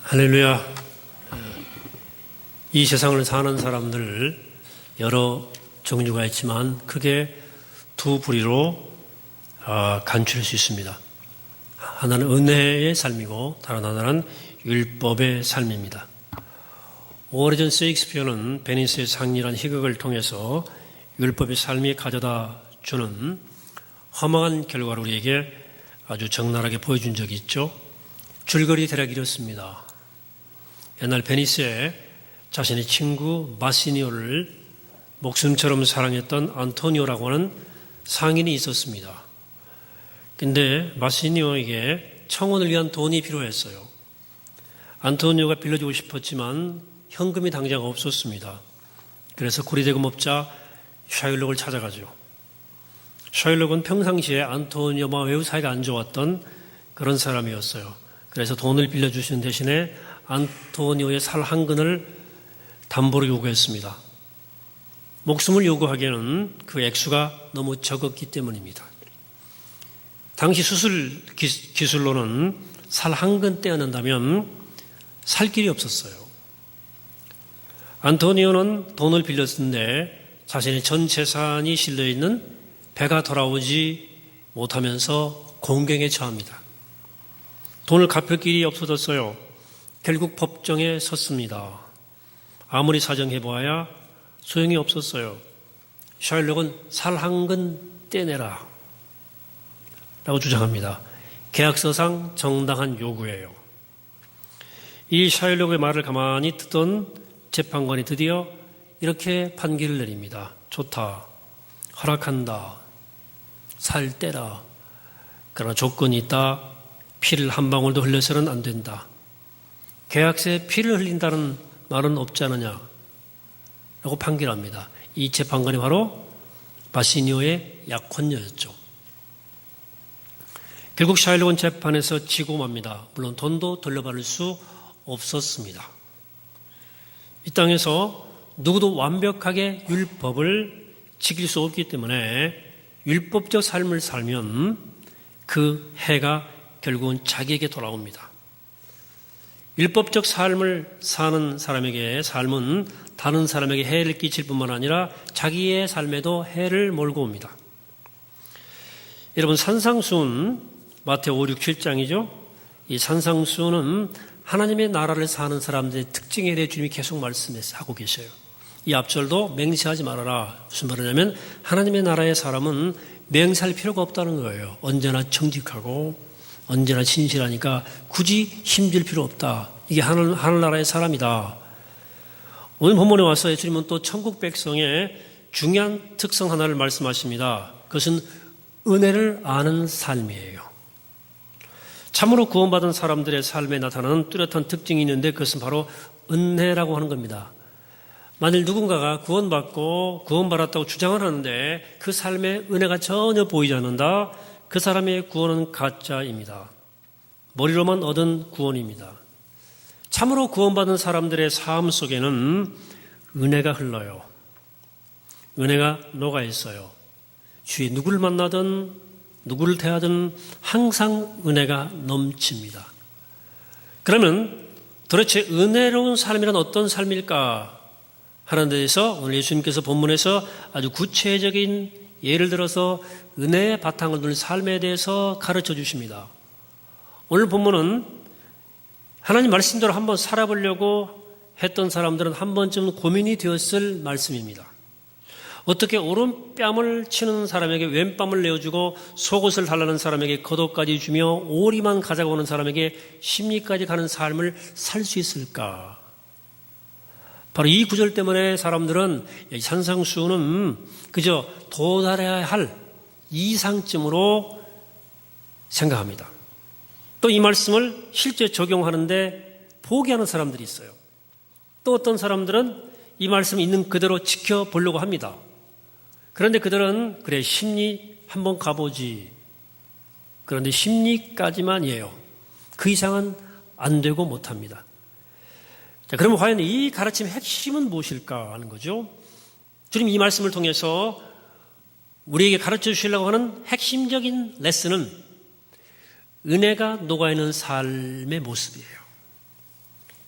할렐루야. 이 세상을 사는 사람들 여러 종류가 있지만 크게 두 부류로 간추릴 수 있습니다. 하나는 은혜의 삶이고 다른 하나는 율법의 삶입니다. 오래전 셰익스피어는 베니스의 상리란 희극을 통해서 율법의 삶이 가져다 주는 허망한 결과를 우리에게 아주 적나라하게 보여준 적이 있죠. 줄거리 대략 이렇습니다. 옛날 베니스에 자신의 친구 마시니오를 목숨처럼 사랑했던 안토니오라고 하는 상인이 있었습니다. 근데 마시니오에게 청혼을 위한 돈이 필요했어요. 안토니오가 빌려주고 싶었지만 현금이 당장 없었습니다. 그래서 고리대금업자 샤일록을 찾아가죠. 샤일록은 평상시에 안토니오와 매우 사이가 안 좋았던 그런 사람이었어요. 그래서 돈을 빌려주시는 대신에 안토니오의 살 한 근을 담보로 요구했습니다. 목숨을 요구하기에는 그 액수가 너무 적었기 때문입니다. 당시 수술 기술로는 살 한 근 떼어낸다면 살 길이 없었어요. 안토니오는 돈을 빌렸는데 자신의 전 재산이 실려있는 배가 돌아오지 못하면서 곤경에 처합니다. 돈을 갚을 길이 없어졌어요. 결국 법정에 섰습니다. 아무리 사정해보아야 소용이 없었어요. 샤일록은 살 한 근 떼내라 라고 주장합니다. 계약서상 정당한 요구예요. 이 샤일록의 말을 가만히 듣던 재판관이 드디어 이렇게 판결을 내립니다. 좋다. 허락한다. 살 떼라. 그러나 조건이 있다. 피를 한 방울도 흘려서는 안 된다. 계약서에 피를 흘린다는 말은 없지 않느냐 라고 판결합니다. 이 재판관이 바로 마시니오의 약혼녀였죠. 결국 샤일록은 재판에서 지고 맙니다. 물론 돈도 돌려받을 수 없었습니다. 이 땅에서 누구도 완벽하게 율법을 지킬 수 없기 때문에 율법적 삶을 살면 그 해가 결국은 자기에게 돌아옵니다. 율법적 삶을 사는 사람에게 삶은 다른 사람에게 해를 끼칠 뿐만 아니라 자기의 삶에도 해를 몰고 옵니다. 여러분, 산상수훈 마태오 5, 6, 7장이죠. 이 산상수훈은 하나님의 나라를 사는 사람들의 특징에 대해 주님이 계속 말씀하고 계셔요. 이 앞절도 맹세하지 말아라. 무슨 말이냐면 하나님의 나라의 사람은 맹세할 필요가 없다는 거예요. 언제나 정직하고 언제나 신실하니까 굳이 힘줄 필요 없다. 이게 하늘나라의 사람이다. 오늘 본문에 와서 예수님은 또 천국 백성의 중요한 특성 하나를 말씀하십니다. 그것은 은혜를 아는 삶이에요. 참으로 구원받은 사람들의 삶에 나타나는 뚜렷한 특징이 있는데 그것은 바로 은혜라고 하는 겁니다. 만일 누군가가 구원받았다고 주장을 하는데 그 삶에 은혜가 전혀 보이지 않는다. 그 사람의 구원은 가짜입니다. 머리로만 얻은 구원입니다. 참으로 구원받은 사람들의 삶 속에는 은혜가 흘러요. 은혜가 녹아 있어요. 주위 누구를 만나든 누구를 대하든 항상 은혜가 넘칩니다. 그러면 도대체 은혜로운 삶이란 어떤 삶일까 하는 데에서 오늘 예수님께서 본문에서 아주 구체적인 예를 들어서 은혜의 바탕을 둔 삶에 대해서 가르쳐 주십니다. 오늘 본문은 하나님 말씀대로 한번 살아보려고 했던 사람들은 한 번쯤 고민이 되었을 말씀입니다. 어떻게 오른뺨을 치는 사람에게 왼뺨을 내어주고 속옷을 달라는 사람에게 겉옷까지 주며 오리만 가져가 오는 사람에게 심리까지 가는 삶을 살 수 있을까? 바로 이 구절 때문에 사람들은 산상수훈은 그저 도달해야 할 이상쯤으로 생각합니다. 또 이 말씀을 실제 적용하는데 포기하는 사람들이 있어요. 또 어떤 사람들은 이 말씀이 있는 그대로 지켜보려고 합니다. 그런데 그들은 그래 심리 한번 가보지. 그런데 심리까지만이에요. 그 이상은 안 되고 못합니다. 자, 그러면 과연 이 가르침의 핵심은 무엇일까 하는 거죠. 주님 이 말씀을 통해서 우리에게 가르쳐 주시려고 하는 핵심적인 레슨은 은혜가 녹아있는 삶의 모습이에요.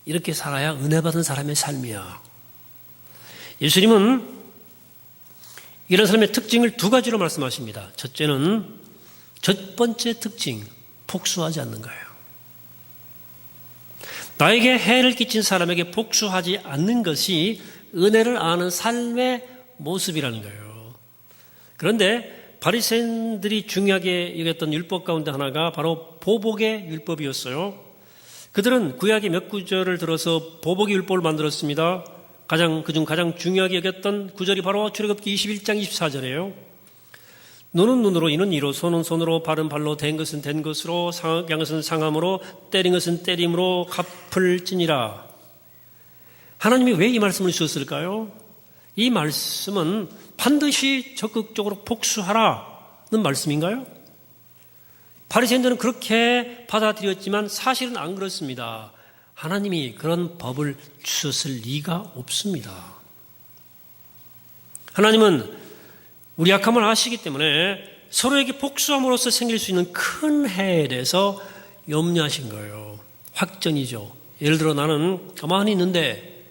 이렇게 살아야 은혜 받은 사람의 삶이야. 예수님은 이런 사람의 특징을 두 가지로 말씀하십니다. 첫째는, 첫 번째 특징, 복수하지 않는 거예요. 나에게 해를 끼친 사람에게 복수하지 않는 것이 은혜를 아는 삶의 모습이라는 거예요. 그런데 바리새인들이 중요하게 여겼던 율법 가운데 하나가 바로 보복의 율법이었어요. 그들은 구약의 몇 구절을 들어서 보복의 율법을 만들었습니다. 그중 가장 중요하게 여겼던 구절이 바로 출애굽기 21장 24절이에요. 눈은 눈으로, 이는 이로, 손은 손으로, 발은 발로, 된 것은 된 것으로, 상한 것은 상함으로, 때린 것은 때림으로 갚을지니라. 하나님이 왜 이 말씀을 주셨을까요? 이 말씀은 반드시 적극적으로 복수하라는 말씀인가요? 바리새인들은 그렇게 받아들였지만 사실은 안 그렇습니다. 하나님이 그런 법을 주셨을 리가 없습니다. 하나님은 우리 약함을 아시기 때문에 서로에게 복수함으로써 생길 수 있는 큰 해에 대해서 염려하신 거예요. 확전이죠. 예를 들어 나는 가만히 있는데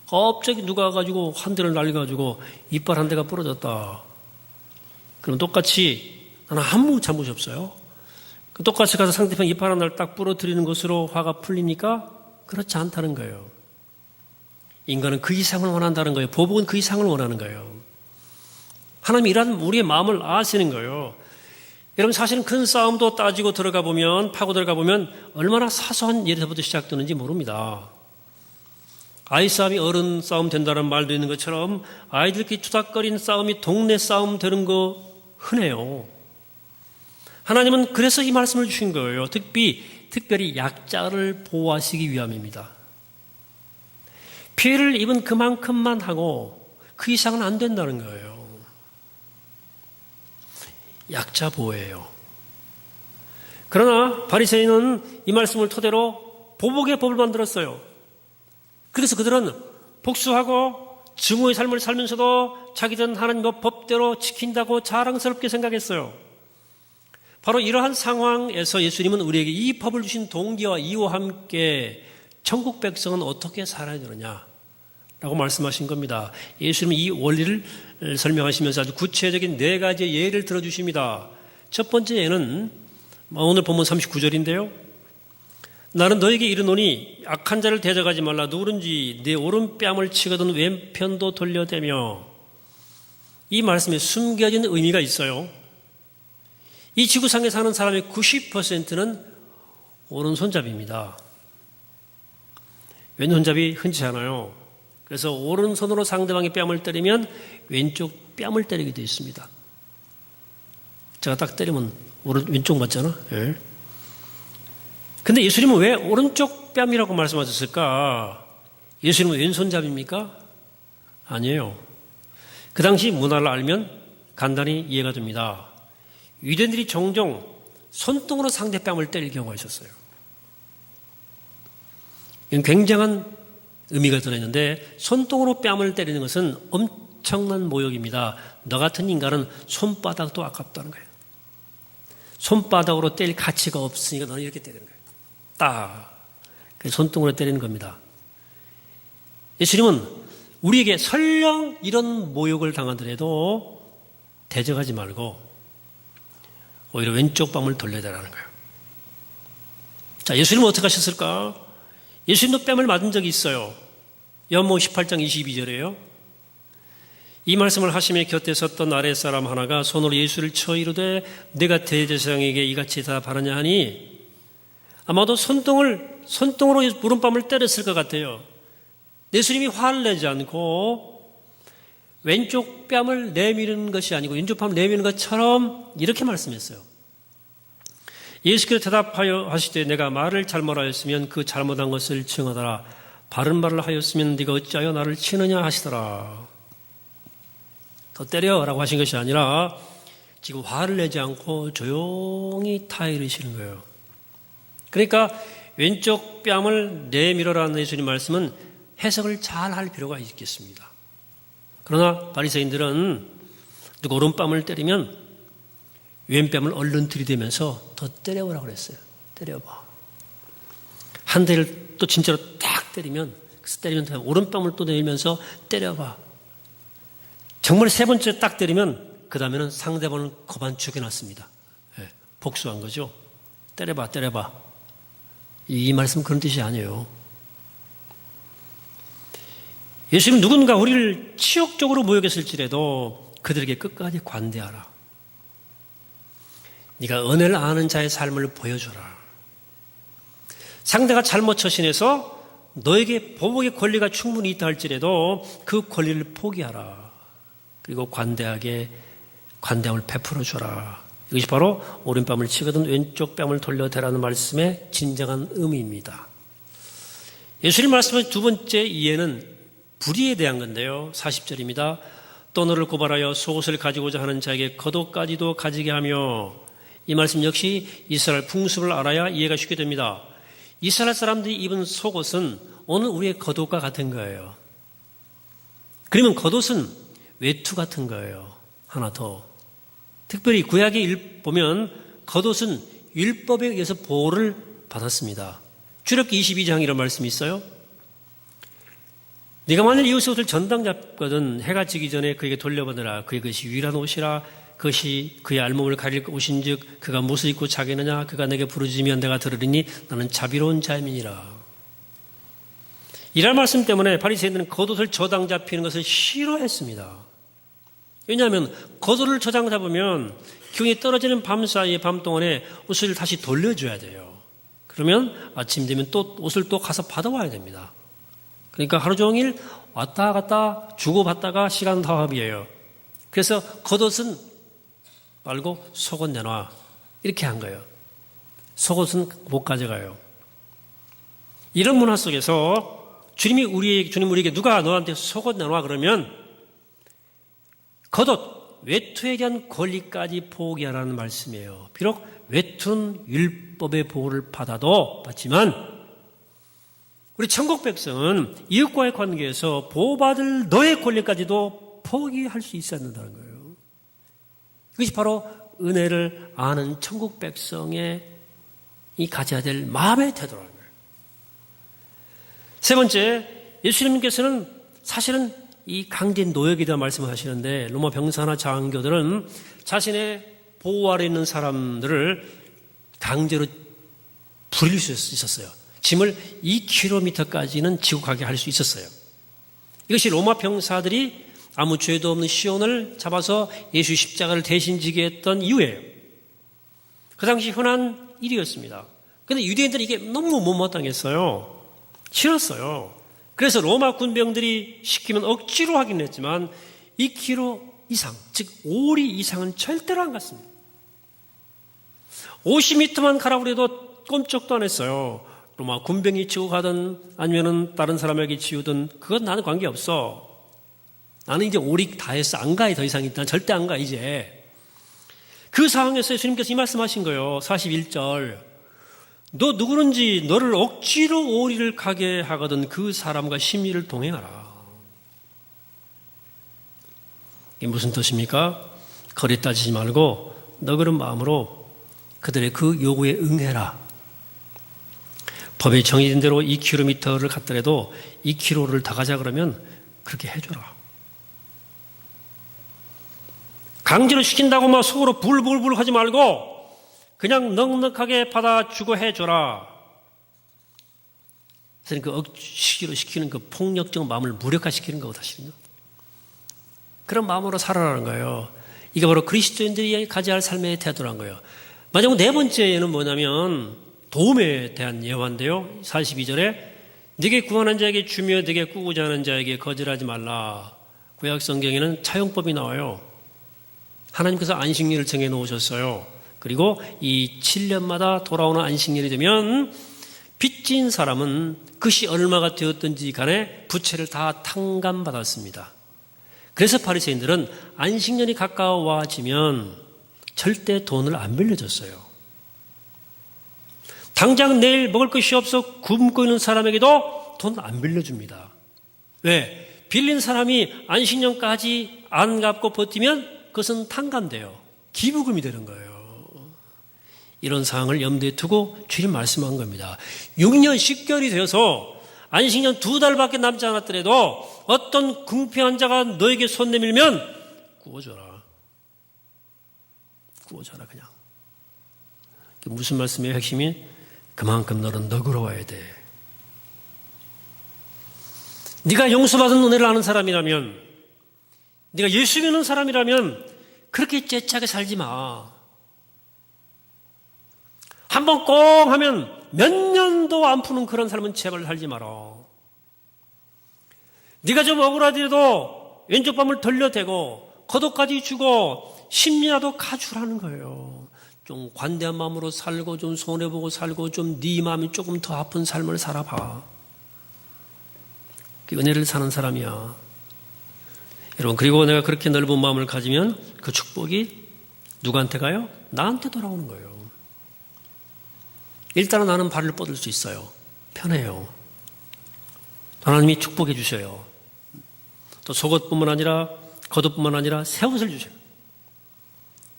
갑자기 누가 가지고 한 대를 날려가지고 이빨 한 대가 부러졌다. 그럼 똑같이 나는 아무 잘못이 없어요. 똑같이 가서 상대편 이빨 하나를 딱 부러뜨리는 것으로 화가 풀립니까? 그렇지 않다는 거예요. 인간은 그 이상을 원한다는 거예요. 보복은 그 이상을 원하는 거예요. 하나님이 이런 우리의 마음을 아시는 거예요. 여러분 사실은 큰 싸움도 따지고 들어가 보면, 파고 들어가 보면 얼마나 사소한 일에서부터 시작되는지 모릅니다. 아이 싸움이 어른 싸움 된다는 말도 있는 것처럼 아이들끼리 투닥거리는 싸움이 동네 싸움 되는 거 흔해요. 하나님은 그래서 이 말씀을 주신 거예요. 특별히 약자를 보호하시기 위함입니다. 피해를 입은 그만큼만 하고 그 이상은 안 된다는 거예요. 약자 보호예요. 그러나 바리새인은 이 말씀을 토대로 보복의 법을 만들었어요. 그래서 그들은 복수하고 증오의 삶을 살면서도 자기들은 하나님의 법대로 지킨다고 자랑스럽게 생각했어요. 바로 이러한 상황에서 예수님은 우리에게 이 법을 주신 동기와 이유와 함께 천국 백성은 어떻게 살아야 되느냐 라고 말씀하신 겁니다. 예수님은 이 원리를 설명하시면서 아주 구체적인 네 가지의 예를 들어주십니다. 첫 번째 예는 오늘 본문 39절인데요. 나는 너에게 이르노니 악한 자를 대적하지 말라. 누구든지 내 오른뺨을 치거든 왼편도 돌려대며. 이 말씀에 숨겨진 의미가 있어요. 이 지구상에 사는 사람의 90%는 오른손잡이입니다. 왼손잡이 흔치 않아요. 그래서 오른손으로 상대방의 뺨을 때리면 왼쪽 뺨을 때리게 되어 있습니다. 제가 딱 때리면 왼쪽 맞잖아. 예. 근데 예수님은 왜 오른쪽 뺨이라고 말씀하셨을까? 예수님은 왼손잡이입니까? 아니에요. 그 당시 문화를 알면 간단히 이해가 됩니다. 유대인들이 종종 손등으로 상대 뺨을 때릴 경우가 있었어요. 이건 굉장한 의미가 들어있는데 손등으로 뺨을 때리는 것은 엄청난 모욕입니다. 너 같은 인간은 손바닥도 아깝다는 거예요. 손바닥으로 때릴 가치가 없으니까 너는 이렇게 때리는 거예요. 딱 손등으로 때리는 겁니다. 예수님은 우리에게 설령 이런 모욕을 당하더라도 대적하지 말고 오히려 왼쪽 뺨을 돌려대라는 거예요. 자, 예수님은 어떻게 하셨을까? 예수님도 뺨을 맞은 적이 있어요. 요한복음 18장 22절이에요. 이 말씀을 하시며 곁에 섰던 아랫사람 하나가 손으로 예수를 쳐 이르되 내가 대제사장에게 이같이 대답하느냐 하니 아마도 손등으로 무릎뺨을 때렸을 것 같아요. 예수님이 화를 내지 않고 왼쪽 뺨을 내미는 것이 아니고 왼쪽 뺨을 내미는 것처럼 이렇게 말씀했어요. 예수께서 대답하여 하시되 내가 말을 잘못하였으면 그 잘못한 것을 증언하라. 바른 말을 하였으면 네가 어찌하여 나를 치느냐 하시더라. 더 때려라고 하신 것이 아니라 지금 화를 내지 않고 조용히 타이르시는 거예요. 그러니까 왼쪽 뺨을 내밀어라는 예수님 말씀은 해석을 잘 할 필요가 있겠습니다. 그러나 바리새인들은 누가 오른뺨을 때리면 왼뺨을 얼른 들이대면서 더 때려보라고 그랬어요. 때려봐. 한 대를 또 진짜로 딱 탁 때리면, 그래서 때리면 오른뺨을 또 내밀면서 때려봐. 정말 세 번째 딱 때리면 그 다음에는 상대방을 거반 죽여놨습니다. 예, 복수한 거죠. 때려봐, 때려봐. 이 말씀 그런 뜻이 아니에요. 예수님 누군가 우리를 치욕적으로 모욕했을지라도 그들에게 끝까지 관대하라. 네가 은혜를 아는 자의 삶을 보여줘라. 상대가 잘못 처신해서 너에게 보복의 권리가 충분히 있다 할지라도 그 권리를 포기하라. 그리고 관대함을 베풀어 줘라. 이것이 바로 오른뺨을 치거든 왼쪽 뺨을 돌려대라는 말씀의 진정한 의미입니다. 예수님 말씀의 두 번째 이해는 불의에 대한 건데요. 40절입니다. 또 너를 고발하여 속옷을 가지고자 하는 자에게 겉옷까지도 가지게 하며, 이 말씀 역시 이스라엘 풍습을 알아야 이해가 쉽게 됩니다. 이스라엘 사람들이 입은 속옷은 오늘 우리의 겉옷과 같은 거예요. 그러면 겉옷은 외투 같은 거예요. 하나 더. 특별히 구약에 보면 겉옷은 율법에 의해서 보호를 받았습니다. 출애굽기 22장 이런 말씀이 있어요. 네가 만일 이웃의 옷을 전당 잡거든 해가 지기 전에 그에게 돌려보내라. 그의 것이 유일한 옷이라. 그것이 그의 알몸을 가릴 옷인즉 그가 무엇을 입고 자겠느냐. 그가 내게 부르짖으면 내가 들으리니 나는 자비로운 자임이니라. 이런 말씀 때문에 바리새인들은 겉옷을 저당 잡히는 것을 싫어했습니다. 왜냐하면 겉옷을 저당 잡으면 기운이 떨어지는 밤 사이에 밤 동안에 옷을 다시 돌려줘야 돼요. 그러면 아침 되면 또 옷을 또 가서 받아와야 됩니다. 그러니까 하루 종일 왔다 갔다 주고받다가 시간 다합이에요. 그래서 겉옷은 말고 속옷 내놔. 이렇게 한 거예요. 속옷은 못 가져가요. 이런 문화 속에서 주님 우리에게 누가 너한테 속옷 내놔 그러면 겉옷, 외투에 대한 권리까지 포기하라는 말씀이에요. 비록 외투는 율법의 보호를 받지만 우리 천국 백성은 이웃과의 관계에서 보호받을 너의 권리까지도 포기할 수 있어야 한다는 거예요. 이것이 바로 은혜를 아는 천국 백성이 가져야 될 마음의 태도라는 거예요. 세 번째, 예수님께서는 사실은 이 강제인 노역에 대한 말씀을 하시는데 로마 병사나 장교들은 자신의 보호 아래 있는 사람들을 강제로 부릴 수 있었어요. 짐을 2km까지는 지고 가게 할 수 있었어요. 이것이 로마 병사들이 아무 죄도 없는 시온을 잡아서 예수 십자가를 대신 지게 했던 이유예요. 그 당시 흔한 일이었습니다. 그런데 유대인들이 이게 너무 못마땅했어요. 싫었어요. 그래서 로마 군병들이 시키면 억지로 하긴 했지만 2km 이상, 즉 5리 이상은 절대로 안 갔습니다. 50m만 가라고 해도 꼼짝도 안 했어요. 로마 군병이 치고 가든 아니면은 다른 사람에게 치우든 그건 나는 관계없어. 나는 이제 5리 다 했어. 안 가. 더 이상 일단 절대 안 가 이제. 그 상황에서 주님께서 이 말씀하신 거예요. 41절. 너 누구든지 너를 억지로 5리를 가게 하거든 그 사람과 심리를 동행하라. 이게 무슨 뜻입니까? 거리 따지지 말고 너그러운 마음으로 그들의 그 요구에 응해라. 법에 정해진 대로 2km를 갔더라도 2km를 더 가자 그러면 그렇게 해줘라. 강제로 시킨다고 막 속으로 불불불 하지 말고 그냥 넉넉하게 받아주고 해줘라. 그래서 그 억지로 시키는 그 폭력적 마음을 무력화시키는 거고 사실은요. 그런 마음으로 살아라는 거예요. 이게 바로 그리스도인들이 가져야 할 삶의 태도라는 거예요. 마지막 네 번째는 뭐냐면 도움에 대한 예화인데요. 42절에 네게 구하는 자에게 주며 네게 꾸고자 하는 자에게 거절하지 말라. 구약 성경에는 차용법이 나와요. 하나님께서 안식일을 정해 놓으셨어요. 그리고 이 7년마다 돌아오는 안식일이 되면 빚진 사람은 그것이 얼마가 되었든지 간에 부채를 다 탕감받았습니다. 그래서 바리새인들은 안식년이 가까워지면 절대 돈을 안 빌려줬어요. 당장 내일 먹을 것이 없어 굶고 있는 사람에게도 돈 안 빌려줍니다. 왜? 빌린 사람이 안식년까지 안 갚고 버티면 그것은 탕감돼요. 기부금이 되는 거예요. 이런 상황을 염두에 두고 주님 말씀한 겁니다. 6년 10개월이 되어서 안식년 2달밖에 남지 않았더라도 어떤 궁핍한 자가 너에게 손 내밀면 구워줘라. 구워줘라 그냥. 무슨 말씀이에요? 핵심이 그만큼 너는 너그러워야 돼. 네가 용서받은 은혜를 아는 사람이라면, 네가 예수 믿는 사람이라면 그렇게 째차게 살지 마. 한번 꽁 하면 몇 년도 안 푸는 그런 삶은 제발 살지 마라. 네가 좀 억울하더라도 왼쪽 밤을 돌려대고 거독까지 주고 심리라도 가주라는 거예요. 좀 관대한 마음으로 살고 좀 손해보고 살고 좀 네 마음이 조금 더 아픈 삶을 살아봐. 그 은혜를 사는 사람이야. 여러분, 그리고 내가 그렇게 넓은 마음을 가지면 그 축복이 누구한테 가요? 나한테 돌아오는 거예요. 일단은 나는 발을 뻗을 수 있어요. 편해요. 하나님이 축복해 주셔요. 또 속옷뿐만 아니라 겉옷뿐만 아니라 새 옷을 주셔요.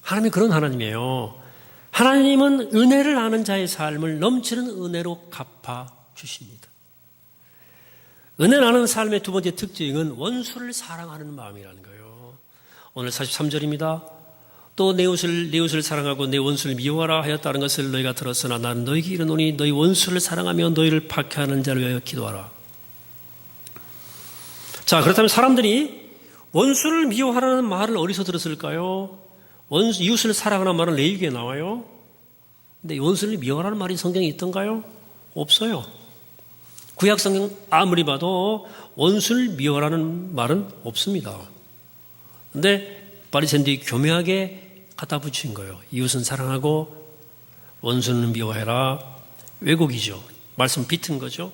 하나님이 그런 하나님이에요. 하나님은 은혜를 아는 자의 삶을 넘치는 은혜로 갚아 주십니다. 은혜를 아는 삶의 두 번째 특징은 원수를 사랑하는 마음이라는 거예요. 오늘 43절입니다. 또 내 옷을 사랑하고 내 원수를 미워하라 하였다는 것을 너희가 들었으나 나는 너희에게 이르노니 너희 원수를 사랑하며 너희를 박해하는 자를 위하여 기도하라. 자, 그렇다면 사람들이 원수를 미워하라는 말을 어디서 들었을까요? 이웃을 사랑하라는 말은 레위기에 나와요. 근데 원수를 미워하라는 말이 성경에 있던가요? 없어요. 구약 성경 아무리 봐도 원수를 미워하라는 말은 없습니다. 근데 바리새인들이 교묘하게 갖다 붙인 거예요. 이웃은 사랑하고 원수는 미워해라. 왜곡이죠. 말씀 비튼 거죠.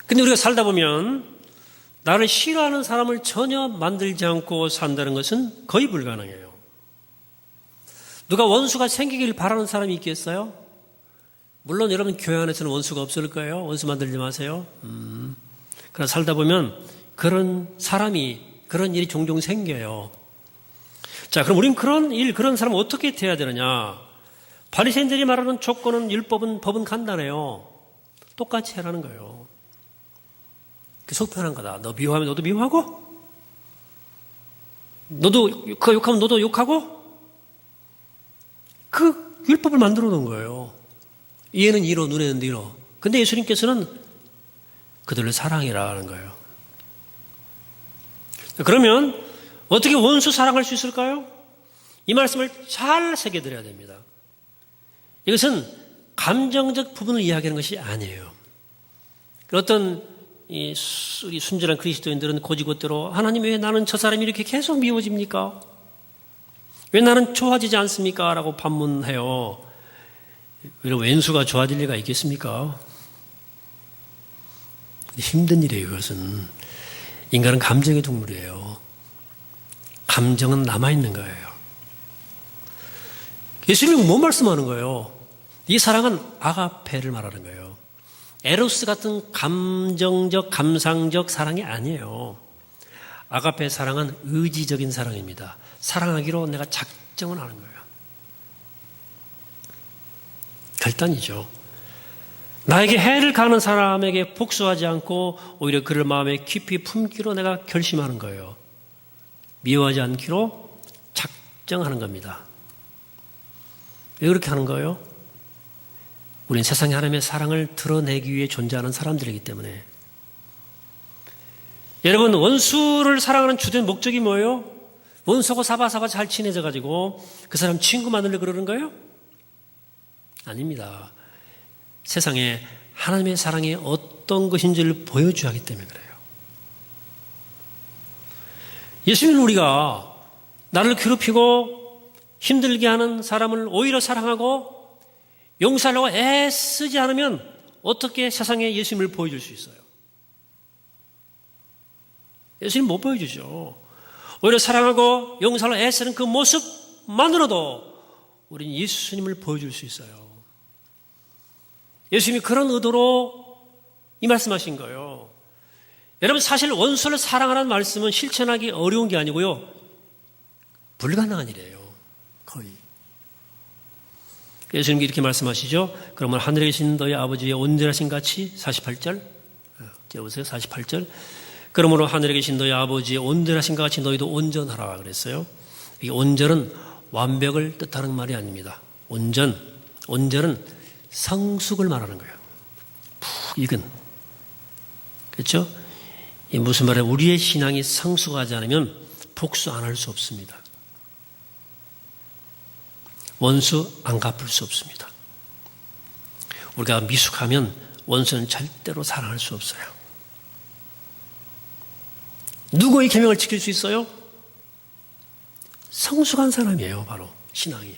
근데 우리가 살다 보면 나를 싫어하는 사람을 전혀 만들지 않고 산다는 것은 거의 불가능해요. 누가 원수가 생기길 바라는 사람이 있겠어요? 물론 여러분 교회 안에서는 원수가 없을 거예요. 원수 만들지 마세요. 그러나 살다 보면 그런 일이 종종 생겨요. 자, 그럼 우린 그런 사람 어떻게 대해야 되느냐? 바리새인들이 말하는 조건은 법은 간단해요. 똑같이 해라는 거예요. 속 편한 거다. 너 미워하면 너도 미워하고, 너도 그 욕하면 너도 욕하고, 그 율법을 만들어 놓은 거예요. 이에는 이로, 눈에는 이로. 근데 예수님께서는 그들을 사랑이라 는 거예요. 그러면 어떻게 원수 사랑할 수 있을까요? 이 말씀을 잘 새겨드려야 됩니다. 이것은 감정적 부분을 이야기하는 것이 아니에요. 어떤 우리 순전한 그리스도인들은 고지고대로 하나님 왜 나는 저 사람이 이렇게 계속 미워집니까? 왜 나는 좋아지지 않습니까? 라고 반문해요. 왜 왼수가 좋아질 리가 있겠습니까? 힘든 일이에요. 그것은 인간은 감정의 동물이에요. 감정은 남아있는 거예요. 예수님은 뭐 말씀하는 거예요? 이 사랑은 아가페를 말하는 거예요. 에로스 같은 감정적, 감상적 사랑이 아니에요. 아가페 사랑은 의지적인 사랑입니다. 사랑하기로 내가 작정을 하는 거예요. 결단이죠. 나에게 해를 가하는 사람에게 복수하지 않고 오히려 그를 마음에 깊이 품기로 내가 결심하는 거예요. 미워하지 않기로 작정하는 겁니다. 왜 그렇게 하는 거예요? 우리는 세상에 하나님의 사랑을 드러내기 위해 존재하는 사람들이기 때문에. 여러분, 원수를 사랑하는 주된 목적이 뭐예요? 원수하고 사바사바 잘 친해져가지고 그 사람 친구 만들려고 그러는 거예요? 아닙니다. 세상에 하나님의 사랑이 어떤 것인지를 보여줘야 하기 때문에 그래요. 예수님은 우리가 나를 괴롭히고 힘들게 하는 사람을 오히려 사랑하고 용서하려고 애쓰지 않으면 어떻게 세상에 예수님을 보여줄 수 있어요? 예수님 못 보여주죠. 오히려 사랑하고 용서하려고 애쓰는 그 모습만으로도 우리는 예수님을 보여줄 수 있어요. 예수님이 그런 의도로 이 말씀하신 거예요. 여러분, 사실 원수를 사랑하라는 말씀은 실천하기 어려운 게 아니고요, 불가능한 일이에요. 거의. 예수님이 이렇게 말씀하시죠. 그러면 하늘에 계신 너희 아버지의 온전하신 같이 48절. 보세요. 48절. 그러므로 하늘에 계신 너희 아버지의 온전하신 것 같이 너희도 온전하라 그랬어요. 이 온전은 완벽을 뜻하는 말이 아닙니다. 온전은 성숙을 말하는 거예요. 푹 익은. 그렇죠? 이 무슨 말이에요? 우리의 신앙이 성숙하지 않으면 복수 안 할 수 없습니다. 원수 안 갚을 수 없습니다. 우리가 미숙하면 원수는 절대로 사랑할 수 없어요. 누구의 계명을 지킬 수 있어요? 성숙한 사람이에요. 바로 신앙이.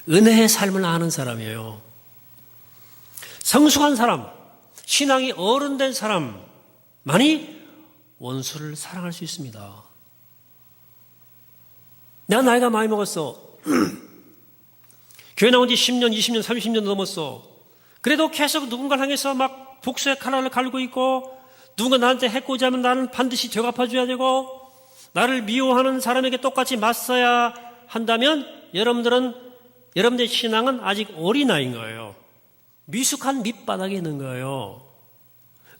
은혜의 삶을 아는 사람이에요. 성숙한 사람, 신앙이 어른된 사람만이 원수를 사랑할 수 있습니다. 내가 나이가 많이 먹었어. 교회 나온 지 10년, 20년, 30년 넘었어. 그래도 계속 누군가를 향해서 막 복수의 칼날을 갈고 있고, 누군가 나한테 해코지 하면 나는 반드시 되갚아줘야 되고, 나를 미워하는 사람에게 똑같이 맞서야 한다면 여러분들의 신앙은 아직 어린아이인 거예요. 미숙한 밑바닥에 있는 거예요.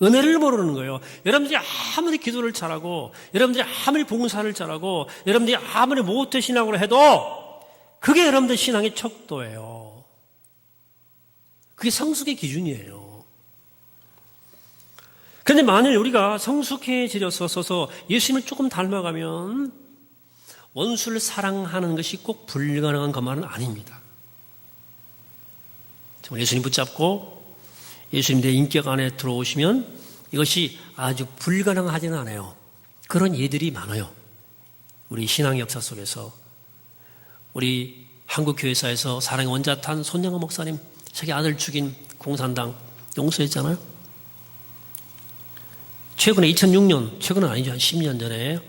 은혜를 모르는 거예요. 여러분들이 아무리 기도를 잘하고, 여러분들이 아무리 봉사를 잘하고, 여러분들이 아무리 모태신앙으로 해도 그게 여러분들 신앙의 척도예요. 그게 성숙의 기준이에요. 그런데 만일 우리가 성숙해지려서 예수님을 조금 닮아가면 원수를 사랑하는 것이 꼭 불가능한 것만은 아닙니다. 정말 예수님 붙잡고 예수님 내 인격 안에 들어오시면 이것이 아주 불가능하지는 않아요. 그런 예들이 많아요. 우리 신앙 역사 속에서. 우리 한국교회사에서 사랑의 원자탄 손영호 목사님 자기 아들 죽인 공산당 용서했잖아요. 최근에 2006년, 최근은 아니죠. 한 10년 전에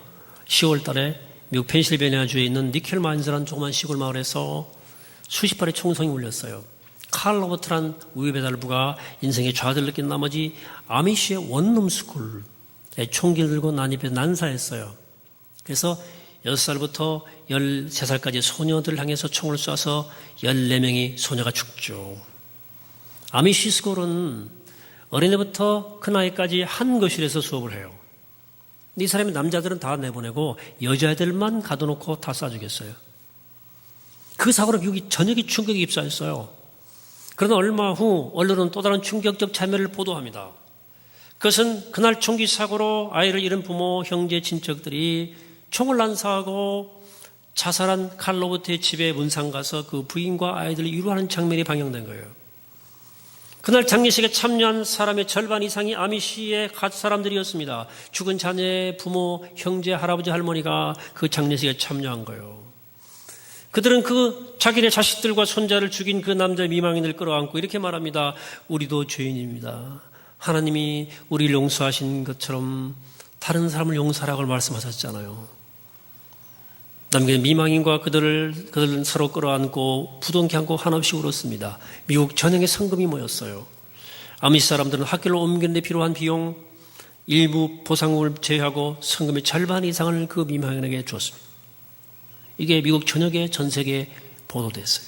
10월 달에 미국 펜실베니아주에 있는 니켈 마인즈라는 조그만 시골 마을에서 수십 발의 총성이 울렸어요. 칼 로버트란 우유배달부가 인생의 좌절을 느낀 나머지 아미시의 원룸 스쿨에 총기를 들고 난입해 난사했어요. 그래서 6살부터 13살까지 소녀들을 향해서 총을 쏴서 14명의 소녀가 죽죠. 아미시 스쿨은 어린애부터 그 나이까지 한 거실에서 수업을 해요. 이 사람이 남자들은 다 내보내고 여자애들만 가둬놓고 다 쏴주겠어요. 그 사고로 미국이 전역이 충격에 입사했어요. 그러나 얼마 후 언론은 또 다른 충격적 참여를 보도합니다. 그것은 그날 총기 사고로 아이를 잃은 부모, 형제, 친척들이 총을 난사하고 자살한 칼 로버트의 집에 문상 가서 그 부인과 아이들을 위로하는 장면이 방영된 거예요. 그날 장례식에 참여한 사람의 절반 이상이 아미시의 갓 사람들이었습니다. 죽은 자녀의 부모, 형제, 할아버지, 할머니가 그 장례식에 참여한 거예요. 그들은 그 자기네 자식들과 손자를 죽인 그 남자 미망인을 끌어안고 이렇게 말합니다. 우리도 죄인입니다. 하나님이 우리를 용서하신 것처럼 다른 사람을 용서하라고 말씀하셨잖아요. 남겨진 미망인과 그들은 서로 끌어안고 부둥켜 안고 한없이 울었습니다. 미국 전역에 성금이 모였어요. 아미시 사람들은 학교를 옮기는 데 필요한 비용 일부 보상금을 제외하고 성금의 절반 이상을 그 미망인에게 주었습니다. 이게 미국 전역에 전 세계에 보도됐어요.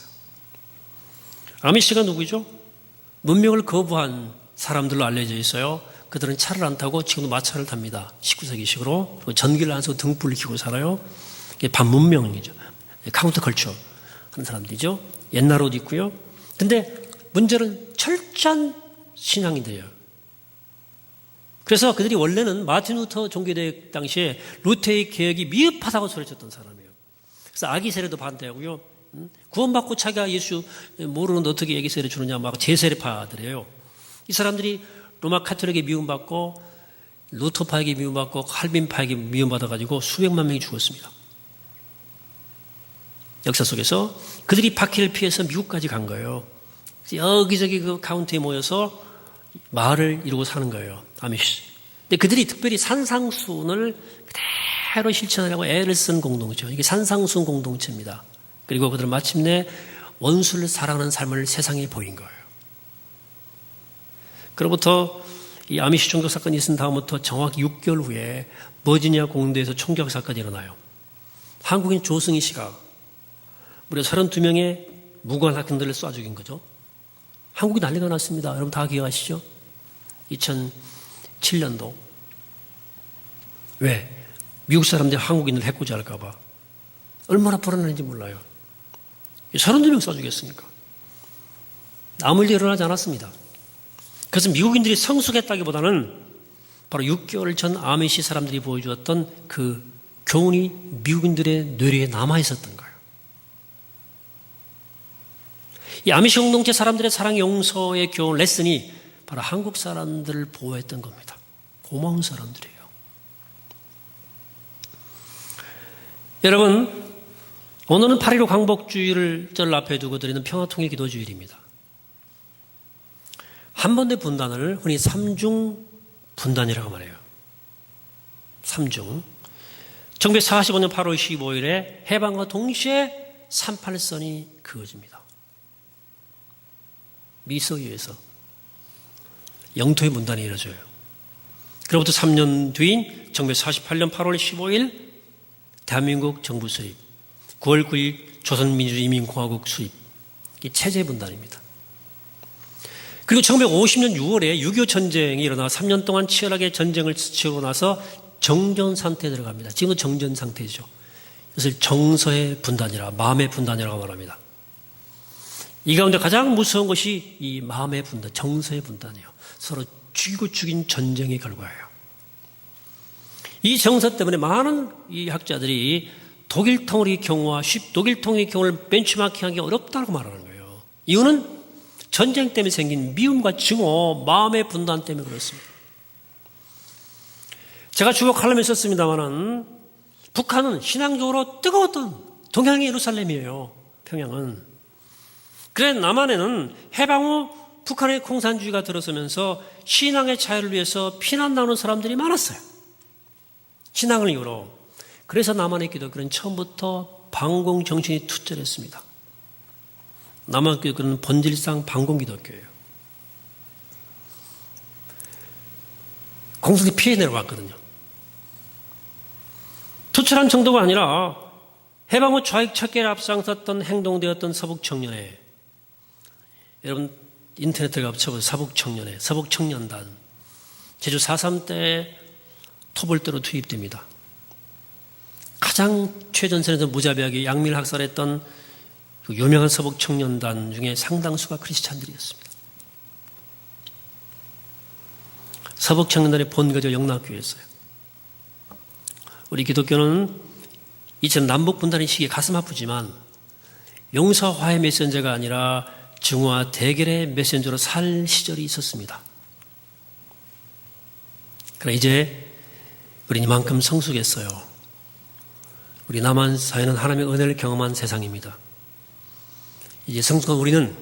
아미시가 누구죠? 문명을 거부한 사람들로 알려져 있어요. 그들은 차를 안 타고 지금도 마차를 탑니다. 19세기식으로 전기를 안 써서 등불을 켜고 살아요. 이게 반문명이죠. 카운터 컬처 하는 사람들이죠. 옛날 옷 입고요. 근데 문제는 철저한 신앙인들이에요. 그래서 그들이 원래는 마틴 루터 종교대회 당시에 루터의 개혁이 미흡하다고 소리쳤던 사람이에요. 그래서 아기 세례도 반대하고요. 구원받고 자기가 예수 모르는데 어떻게 아기 세례 주느냐 막 제세례파들이에요. 이 사람들이 로마 카톨릭에 미움받고 루터파에게 미움받고 칼빈파에게 미움받아가지고 수백만 명이 죽었습니다. 역사 속에서 그들이 박해를 피해서 미국까지 간 거예요. 여기저기 그 카운티에 모여서 마을을 이루고 사는 거예요. 아미시. 근데 그들이 특별히 산상순을 그대로 실천하려고 애를 쓴 공동체. 이게 산상순 공동체입니다. 그리고 그들은 마침내 원수를 사랑하는 삶을 세상에 보인 거예요. 그로부터 이 아미시 총격 사건이 있은 다음부터 정확히 6개월 후에 버지니아 공도에서 총격 사건이 일어나요. 한국인 조승희 씨가 무려 32명의 무고한 학생들을 쏴 죽인 거죠. 한국이 난리가 났습니다. 여러분 다 기억하시죠? 2007년도. 왜? 미국 사람들이 한국인을 해코지 할까 봐. 얼마나 불안한지 몰라요. 32명 쏴 죽였으니까. 아무 일 일어나지 않았습니다. 그래서 미국인들이 성숙했다기보다는 바로 6개월 전 아메시 사람들이 보여주었던 그 교훈이 미국인들의 뇌리에 남아있었던 거예요. 이 아메시 공동체 사람들의 사랑 용서의 교훈 레슨이 바로 한국 사람들을 보호했던 겁니다. 고마운 사람들이에요. 여러분, 오늘은 8.15 광복주의를 앞에 두고 드리는 평화통일 기도주일입니다. 한반도의 분단을 흔히 삼중 분단이라고 말해요. 삼중. 1945년 8월 15일에 해방과 동시에 38선이 그어집니다. 미소위에서 영토의 분단이 이루어져요. 그로부터 3년 뒤인 1948년 8월 15일 대한민국 정부 수립, 9월 9일 조선민주주의인민공화국 수립, 이게 체제 분단입니다. 그리고 1950년 6월에 6.25 전쟁이 일어나 3년 동안 치열하게 전쟁을 치르고 나서 정전 상태에 들어갑니다. 지금은 정전 상태죠. 이것을 정서의 분단이라, 마음의 분단이라고 말합니다. 이 가운데 가장 무서운 것이 이 마음의 분단, 정서의 분단이에요. 서로 죽이고 죽인 전쟁의 결과예요. 이 정서 때문에 많은 이 학자들이 독일 통일의 경우와 독일 통일의 경우를 벤치마킹하기 어렵다고 말하는 거예요. 이유는 전쟁 때문에 생긴 미움과 증오, 마음의 분단 때문에 그렇습니다. 제가 주로 칼럼에 썼습니다마는 북한은 신앙적으로 뜨거웠던 동양의 예루살렘이에요. 평양은. 그래 남한에는 해방 후 북한의 공산주의가 들어서면서 신앙의 자유를 위해서 피난 나오는 사람들이 많았어요. 신앙을 이유로. 그래서 남한의 기독교는 처음부터 반공 정신이 투철했습니다. 남한 기독교는 본질상 반공 기독교예요. 공산이 피해 내려왔거든요. 투철한 정도가 아니라 해방 후 좌익 척결에 앞장섰던 행동되었던 서북 청년회. 여러분 인터넷에 가서 쳐보세요. 서북 청년회, 서북 청년단. 제주 4.3 때 토벌대로 투입됩니다. 가장 최전선에서 무자비하게 양밀 학살했던 그 유명한 서북 청년단 중에 상당수가 크리스찬들이었습니다. 서북 청년단의 본거지가 영락교회였어요. 우리 기독교는 이처럼 남북 분단의 시기에 가슴 아프지만 용서 화해 메신저가 아니라 증오와 대결의 메신저로 살 시절이 있었습니다. 그러나 이제 우리는 이만큼 성숙했어요. 우리 남한 사회는 하나님의 은혜를 경험한 세상입니다. 이제 성숙한 우리는,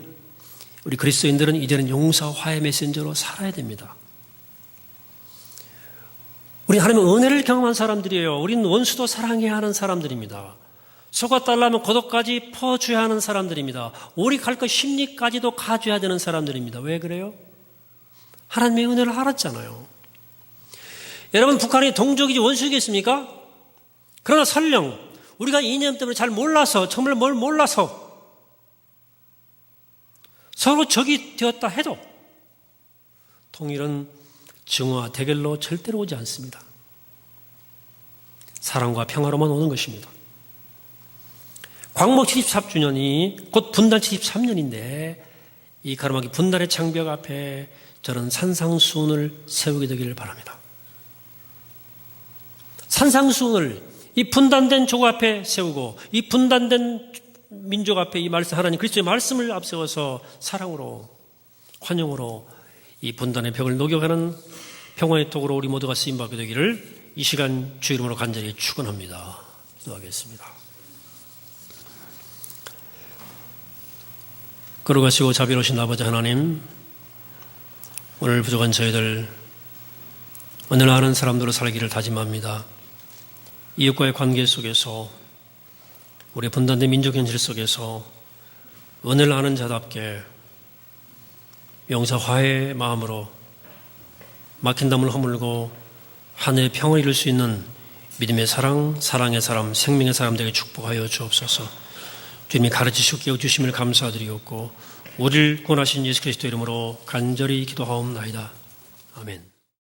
우리 그리스도인들은 이제는 용서 화해 메신저로 살아야 됩니다. 우리 하나님의 은혜를 경험한 사람들이에요. 우리는 원수도 사랑해야 하는 사람들입니다. 속았달라면 고독까지 퍼줘야 하는 사람들입니다. 오리 갈 것 심리까지도 가져야 되는 사람들입니다. 왜 그래요? 하나님의 은혜를 알았잖아요. 여러분, 북한이 동족이지 원수이겠습니까? 그러나 설령 우리가 이념 때문에 잘 몰라서, 정말 뭘 몰라서 서로 적이 되었다 해도 통일은 증오와 대결로 절대로 오지 않습니다. 사랑과 평화로만 오는 것입니다. 광복 74주년이 곧 분단 73년인데 이 가로막이 분단의 장벽 앞에 저는 산상수훈을 세우게 되기를 바랍니다. 산상수훈을 이 분단된 조국 앞에 세우고 이 분단된 민족 앞에 이 말씀, 하나님 그리스도의 말씀을 앞세워서 사랑으로, 환영으로 이 분단의 벽을 녹여가는 평화의 도구로 우리 모두가 쓰임받게 되기를 이 시간 주 이름으로 간절히 축원합니다. 기도하겠습니다. 거룩하시고 자비로우신 아버지 하나님, 오늘 부족한 저희들 은혜를 아는 사람들로 살기를 다짐합니다. 이웃과의 관계 속에서, 우리 분단된 민족 현실 속에서 은혜를 아는 자답게 용서 화해의 마음으로 막힌 담을 허물고 하늘의 평을 이룰 수 있는 믿음의 사랑, 사랑의 사람, 생명의 사람들에게 축복하여 주옵소서. 주님이 가르치시고 깨워주심을 감사드리옵고 우리를 구원하신 예수 그리스도 이름으로 간절히 기도하옵나이다. 아멘.